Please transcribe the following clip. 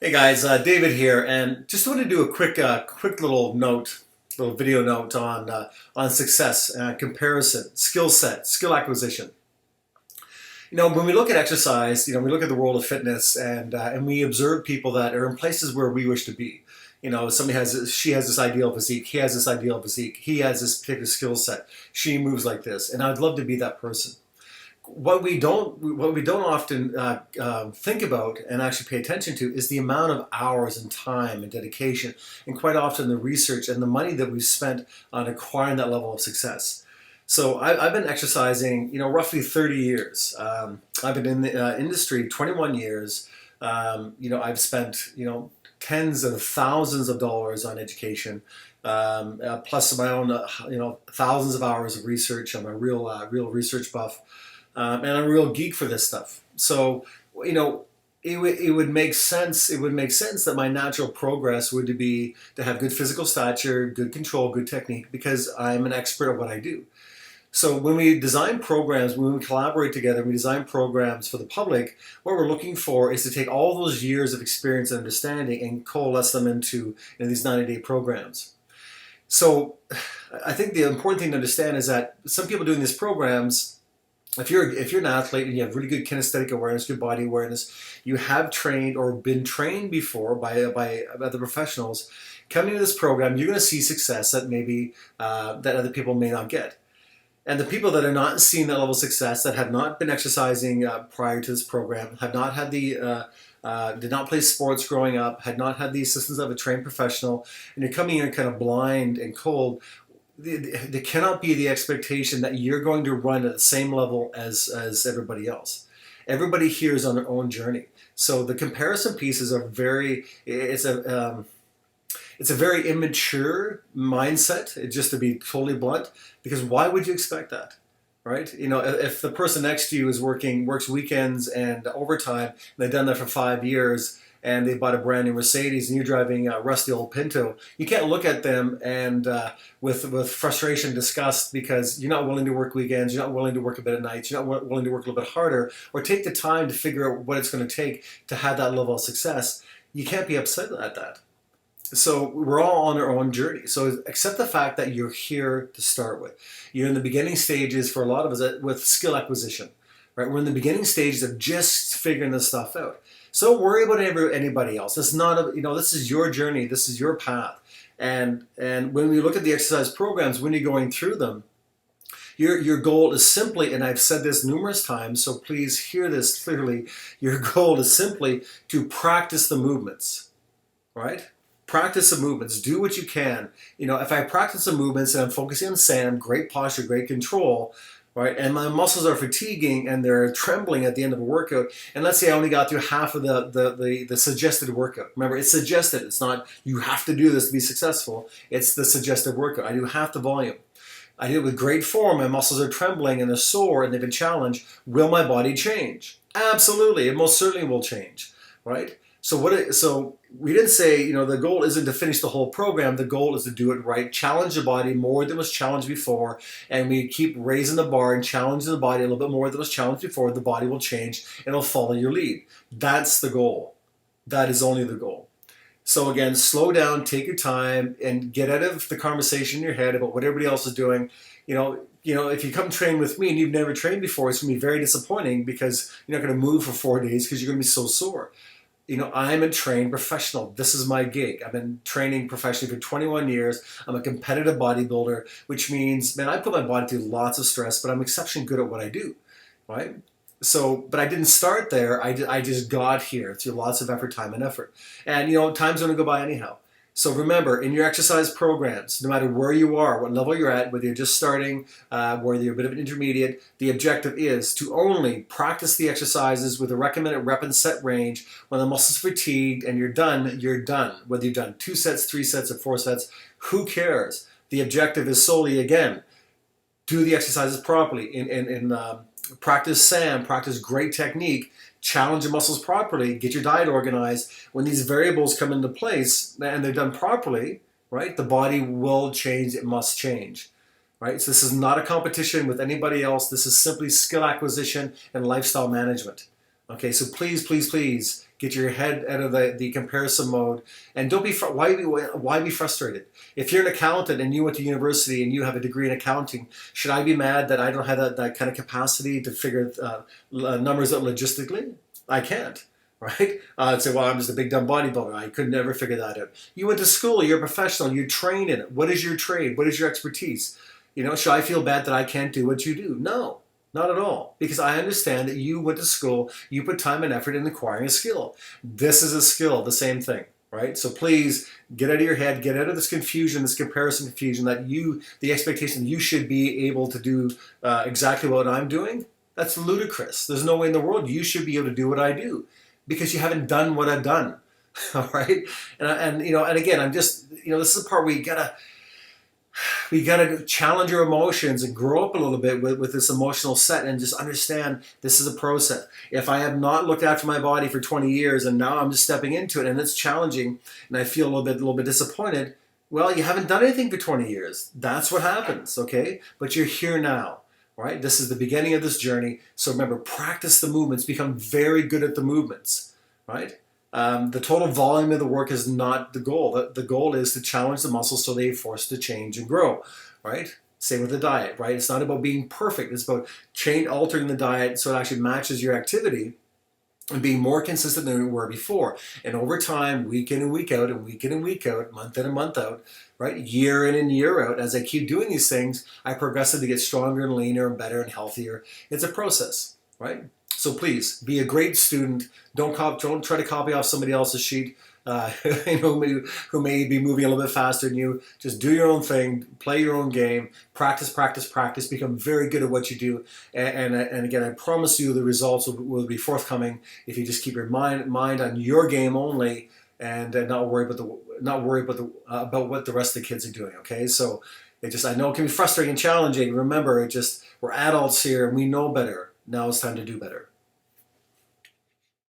Hey guys, David here, and just want to do a quick little video note on success, comparison, skill set, skill acquisition. When we look at exercise, we look at the world of fitness, and we observe people that are in places where we wish to be. She has this ideal physique, he has this ideal physique, he has this particular skill set, she moves like this, and I'd love to be that person. What we don't often think about and actually pay attention to is the amount of hours and time and dedication, and quite often the research and the money that we've spent on acquiring that level of success. So I've been exercising, roughly 30 years. I've been in the industry 21 years. I've spent, tens of thousands of dollars on education, plus my own, thousands of hours of research. I'm a real research buff, and I'm a real geek for this stuff. So, you know, it would make sense. It would make sense that my natural progress would be to have good physical stature, good control, good technique, because I'm an expert at what I do. So when we design programs, when we collaborate together, we design programs for the public. What we're looking for is to take all those years of experience and understanding and coalesce them into these 90-day programs. So I think the important thing to understand is that some people doing these programs, if you're an athlete and you have really good kinesthetic awareness, good body awareness, you have trained or been trained before by other professionals. Coming to this program, you're going to see success that maybe that other people may not get. And the people that are not seeing that level of success, that have not been exercising prior to this program, have not had did not play sports growing up, had not had the assistance of a trained professional, and you're coming in kind of blind and cold. There cannot be the expectation that you're going to run at the same level as everybody else. Everybody here is on their own journey. So the comparison pieces are it's a very immature mindset, just to be totally blunt, because why would you expect that? Right? If the person next to you works weekends and overtime, and they've done that for 5 years, and they bought a brand new Mercedes, and you're driving a rusty old Pinto, you can't look at them and with frustration, disgust, because you're not willing to work weekends, you're not willing to work a bit of nights, you're not willing to work a little bit harder, or take the time to figure out what it's going to take to have that level of success. You can't be upset at that. So we're all on our own journey. So accept the fact that you're here to start with. You're in the beginning stages for a lot of us with skill acquisition, right? We're in the beginning stages of just figuring this stuff out. So don't worry about anybody else. It's not this is your journey. This is your path. And when we look at the exercise programs, when you're going through them, your goal is simply, and I've said this numerous times, so please hear this clearly. Your goal is simply to practice the movements, right? Practice the movements. Do what you can. If I practice the movements and I'm focusing on sand, great posture, great control, right? And my muscles are fatiguing and they're trembling at the end of a workout. And let's say I only got through half of the suggested workout. Remember, it's suggested. It's not you have to do this to be successful. It's the suggested workout. I do half the volume. I did it with great form. My muscles are trembling and they're sore and they've been challenged. Will my body change? Absolutely. It most certainly will change, right? So we didn't say, the goal isn't to finish the whole program. The goal is to do it right, challenge the body more than was challenged before, and we keep raising the bar and challenging the body a little bit more than was challenged before. The body will change and it'll follow your lead. That's the goal. That is only the goal. So again, slow down, take your time, and get out of the conversation in your head about what everybody else is doing. If you come train with me and you've never trained before, it's going to be very disappointing because you're not going to move for 4 days because you're going to be so sore. I'm a trained professional. This is my gig. I've been training professionally for 21 years. I'm a competitive bodybuilder, which means, man, I put my body through lots of stress, but I'm exceptionally good at what I do, right? So, but I didn't start there. I just got here through lots of effort, time, and effort. And, time's going to go by anyhow. So remember, in your exercise programs, no matter where you are, what level you're at, whether you're just starting, whether you're a bit of an intermediate, the objective is to only practice the exercises with a recommended rep and set range. When the muscle's fatigued and you're done, you're done. Whether you've done 2 sets, 3 sets, or 4 sets, who cares? The objective is solely, again, do the exercises properly. Practice SAM, practice great technique, challenge your muscles properly, get your diet organized. When these variables come into place and they're done properly, right, the body will change. It must change, right? So this is not a competition with anybody else. This is simply skill acquisition and lifestyle management. Okay, so please, please, please Get your head out of the comparison mode, and don't be why be frustrated? If you're an accountant and you went to university and you have a degree in accounting, should I be mad that I don't have that kind of capacity to figure numbers out logistically? I can't. Right? I'd say, well, I'm just a big dumb bodybuilder. I could never figure that out. You went to school. You're a professional. You trained in it. What is your trade? What is your expertise? Should I feel bad that I can't do what you do? No, not at all. Because I understand that you went to school. You put time and effort in acquiring a skill. This is a skill. The same thing. Right? So please get out of your head. Get out of this confusion, this comparison confusion that the expectation that you should be able to do exactly what I'm doing. That's ludicrous. There's no way in the world you should be able to do what I do, because you haven't done what I've done. All right. And again, I'm just, this is the part where we gotta challenge your emotions and grow up a little bit with this emotional set, and just understand this is a process. If I have not looked after my body for 20 years and now I'm just stepping into it and it's challenging and I feel a little bit disappointed, well, you haven't done anything for 20 years. That's what happens. Okay. But you're here now. Right? This is the beginning of this journey. So remember, practice the movements, become very good at the movements, right? The total volume of the work is not the goal. The goal is to challenge the muscles so they're forced to change and grow, right? Same with the diet, right? It's not about being perfect. It's about altering the diet so it actually matches your activity and being more consistent than we were before. And over time, week in and week out, and week in and week out, month in and month out, right? Year in and year out, as I keep doing these things, I progressively get stronger and leaner and better and healthier. It's a process, right? So please be a great student. Don't try to copy off somebody else's sheet. Who may be moving a little bit faster than you. Just do your own thing, play your own game, practice, practice, practice, become very good at what you do. And again, I promise you the results will be forthcoming if you just keep your mind on your game only, and not worry about what the rest of the kids are doing. Okay, so I know it can be frustrating and challenging. Remember, we're adults here and we know better. Now it's time to do better.